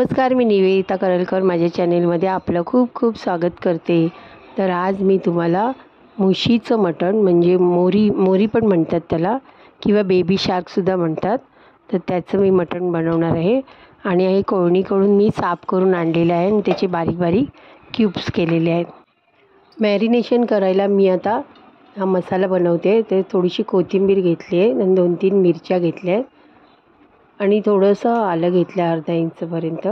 नमस्कार, मी निवेदिता करलकर माझ्या चॅनेलमध्ये आपलं खूप खूप स्वागत करते। तर आज मी तुम्हाला मुशीचं मटण म्हणजे मोरी पण म्हणतात त्याला किंवा बेबी शार्कसुद्धा म्हणतात, तर त्याचं मी मटण बनवणार आहे। आणि हे कोळणीकडून मी साफ करून आणलेलं आहे आणि त्याचे बारीक बारीक क्यूब्स केलेले आहेत। मॅरिनेशन करायला मी आता हा मसाला बनवते। ते थोडीशी कोथिंबीर घेतली आहे आणि 2-3 मिरच्या घेतल्या आहेत आणि थोडंसं आलं घेतलं अर्धा इंचपर्यंत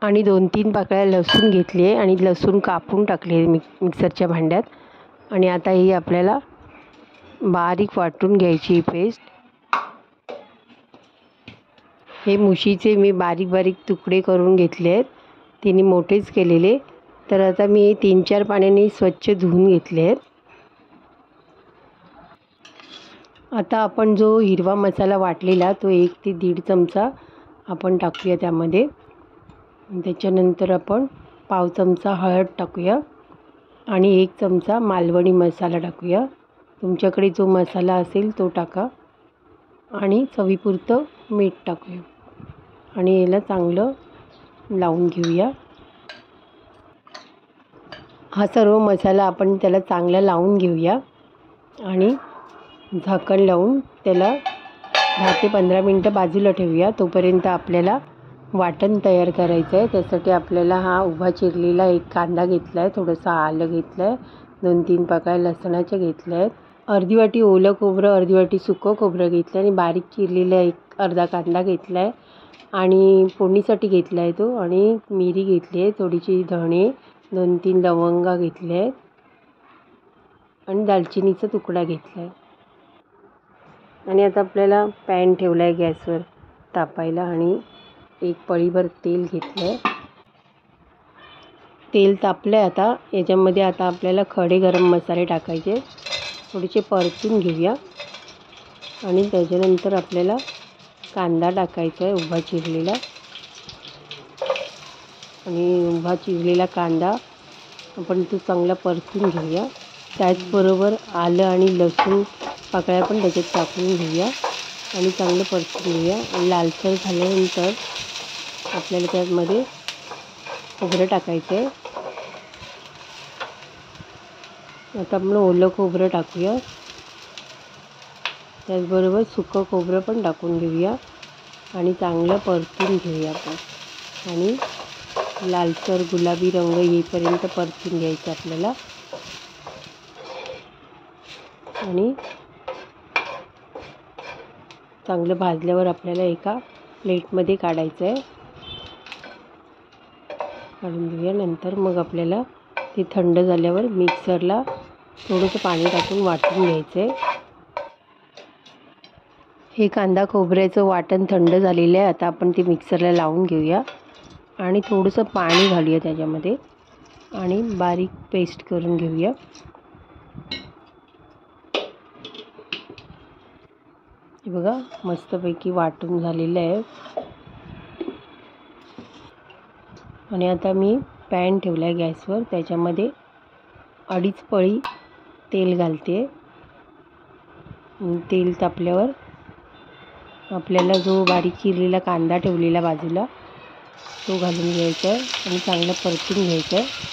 आणि 2-3 पाकळ्या लसूण घेतली आहे आणि लसूण कापून टाकले मिक्सरच्या भांड्यात। आणि आता ही आपल्याला बारीक वाटून घ्यायची पेस्ट। हे मुशीचे मी बारीक बारीक तुकडे करून घेतले आहेत, तिने मोठेच केलेले। तर आता मी 3-4 पाण्याने स्वच्छ धुवून घेतले आहेत। आता आपण जो हिरवा मसाला वाटलेला तो 1 ते 1.5 चमचा आपण टाकूया त्यामध्ये। त्याच्यानंतर आपण पाव चमचा हळद टाकूया आणि 1 चमचा मालवणी मसाला टाकूया। तुमच्याकडे जो मसाला असेल तो टाका आणि चवीपुरतं मीठ टाकूया आणि याला चांगलं लावून घेऊया। हा सर्व मसाला आपण त्याला चांगला लावून घेऊया आणि झाकण लावून त्याला 10 ते 15 मिनटं बाजूला ठेवूया। तोपर्यंत आपल्याला वाटण तयार करायचं आहे। त्यासाठी आपल्याला हा उभा चिरलेला 1 कांदा घेतला आहे, थोडंसं आलं घेतलं आहे, 2-3 पाकळ्या लसणाच्या घेतल्या आहेत, अर्धी वाटी ओलं खोबरं, अर्धी वाटी सुकं खोबरं घेतलं आणि बारीक चिरलेला 1 अर्धा कांदा घेतला आहे आणि फोडणीसाठी घेतला आहे तो। आणि मिरी घेतली आहे, थोडीशी धणे, 2-3 लवंगा घेतल्या आहेत आणि दालचिनीचा तुकडा घेतला आहे। आणि आता आपल्याला पॅन ठेवला आहे गॅसवर तापायला आणि 1 पळीभर तेल घेतलं आहे। तेल तापलं आहे आता याच्यामध्ये आता आपल्याला खडे गरम मसाले टाकायचे, थोडेसे परतून घेऊया। आणि त्याच्यानंतर आपल्याला कांदा टाकायचा आहे उभा चिरलेला आणि उभा चिरलेला कांदा आपण तो चांगला परतून घेऊया। त्याचबरोबर आलं आणि लसूण पाकळ्या पण त्याच्यात टाकून घेऊया आणि चांगलं परतून घेऊया। आणि लालसर झाल्यानंतर आपल्याला त्यामध्ये खोबरं टाकायचं आहे। आता आपण ओलं खोबरं टाकूया, त्याचबरोबर सुकं खोबरं पण टाकून घेऊया आणि चांगलं परतून घेऊया आपण। आणि लालसर गुलाबी रंग येईपर्यंत परतून घ्यायचं आपल्याला। आणि चांगलं भाजल्यावर आपल्याला एका प्लेटमध्ये काढायचं आहे, काढून घेऊया। नंतर मग आपल्याला ते थंड झाल्यावर मिक्सरला थोडंसं पाणी टाकून वाटून घ्यायचं आहे। हे कांदा खोबऱ्याचं वाटण थंड झालेलं आहे, आता आपण ते मिक्सरला लावून घेऊया आणि थोडंसं पाणी घालूया त्याच्यामध्ये आणि बारीक पेस्ट करून घेऊया। हे बघा मस्तपैकी वाटून झालेलं आहे। आणि आता मी पॅन ठेवला आहे गॅसवर, त्याच्यामध्ये 2.5 पळी तेल घालते। तेल तापल्यावर आपल्याला जो बारीक चिरलेला कांदा ठेवलेला बाजूला तो घालून घ्यायचा आहे आणि चांगलं परतून घ्यायचं आहे।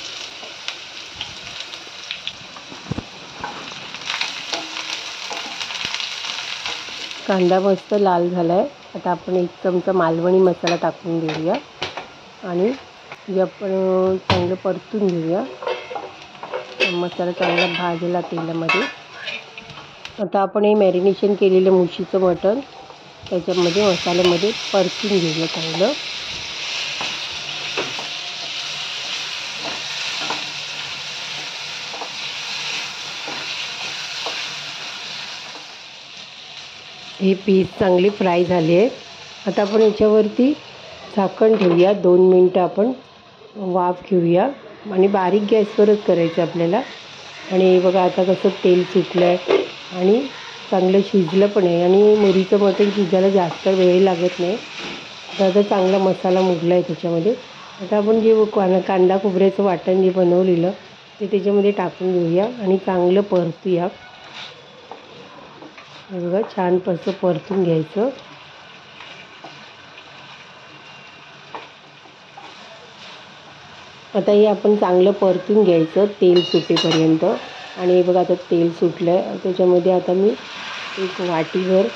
कांदा मस्त लाल झाला आहे, आता आपण 1 चमचा मालवणी मसाला टाकून घेऊया आणि जे आपण चांगलं परतून घेऊया। मसाला चांगला भाजला तेलामध्ये। आता आपण हे मॅरिनेशन केलेलं मुशीचं मटण त्याच्यामध्ये मसाल्यामध्ये परतून घेऊया चांगलं। हे पीस चांगले फ्राय झाले आहेत। आता आपण याच्यावरती झाकण ठेवूया, 2 मिनटं आपण वाफ घेऊया आणि बारीक गॅसवरच करायचं आपल्याला। आणि हे बघा आता कसं तेल सुटलं आहे आणि चांगलं शिजलं पण आहे आणि मुरीचं मटण शिजायला जास्त वेळ लागत नाही। आता चांगला मसाला मुरला आहे त्याच्यामध्ये। आता आपण जे कांदा खोबऱ्याचं वाटण जे बनवलेलं ते त्याच्यामध्ये टाकून घेऊया आणि चांगलं परतूया। हे बघा छान असं परतून घ्यायचं. आता हे आपण चांगलं परतून घ्यायचं तेल सुटेपर्यंत. आणि हे बघा आता तेल सुटलं. त्याच्यामध्ये आता मी एक वाटीभर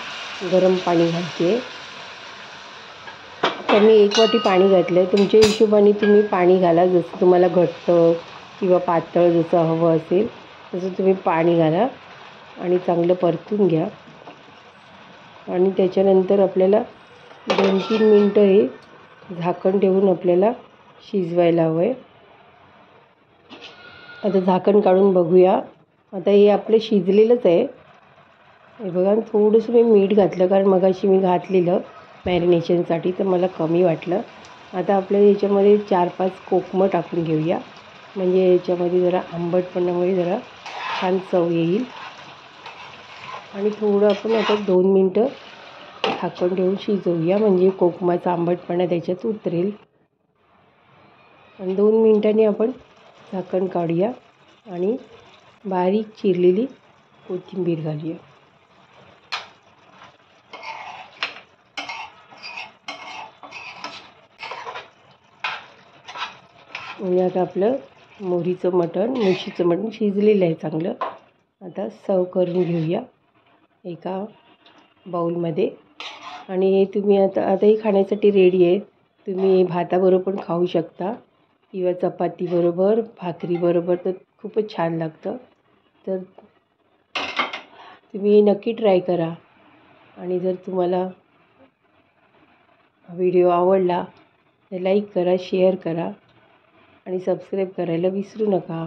गरम पाणी घालते. तर मी 1 वाटी पाणी घातलं आहे. तुमच्या हिशोबाने तुम्ही पाणी घाला, जसं तुम्हाला घट्ट किंवा पातळ जसं हवं असेल तसं तुम्ही पाणी घाला आणि चांगलं परतून घ्या. आणि त्याच्यानंतर आपल्याला 2-3 मिनटं हे झाकण ठेवून आपल्याला शिजवायला हवं आहे. आता झाकण काढून बघूया. आता हे आपलं शिजलेलंच आहे. हे बघा थोडंसं मी मीठ घातलं, कारण मगाशी मी घातलेलं मॅरिनेशनसाठी तर मला कमी वाटलं. आता आपल्याला याच्यामध्ये 4-5 कोकमं टाकून घेऊया, म्हणजे याच्यामध्ये जरा आंबटपणामुळे जरा छान चव येईल. आणि थोडं आपण आता 2 मिनटं झाकण ठेवून शिजवूया, म्हणजे कोकमाचा आंबटपणा त्याच्यात उतरेल. आणि 2 मिनटांनी आपण झाकण काढूया आणि बारीक चिरलेली कोथिंबीर घालूया. म्हणजे आता आपलं मोरीचं मटण, म्हशीचं मटण शिजलेलं आहे चांगलं. आता सर्व करून घेऊया एका बाऊलमध्ये. आणि हे तुम्ही आताही खाण्यासाठी रेडी आहे. तुम्ही हे भाताबरोबर पण खाऊ शकता किंवा चपातीबरोबर, भाकरीबरोबर, तर खूपच छान लागतं. तर तुम्ही नक्की ट्राय करा. आणि जर तुम्हाला व्हिडिओ आवडला तर लाईक करा, शेअर करा आणि सबस्क्राईब करायला विसरू नका.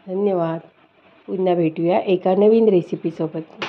धन्यवाद. पुन्हा भेटूया एका नवीन रेसिपीसोबत.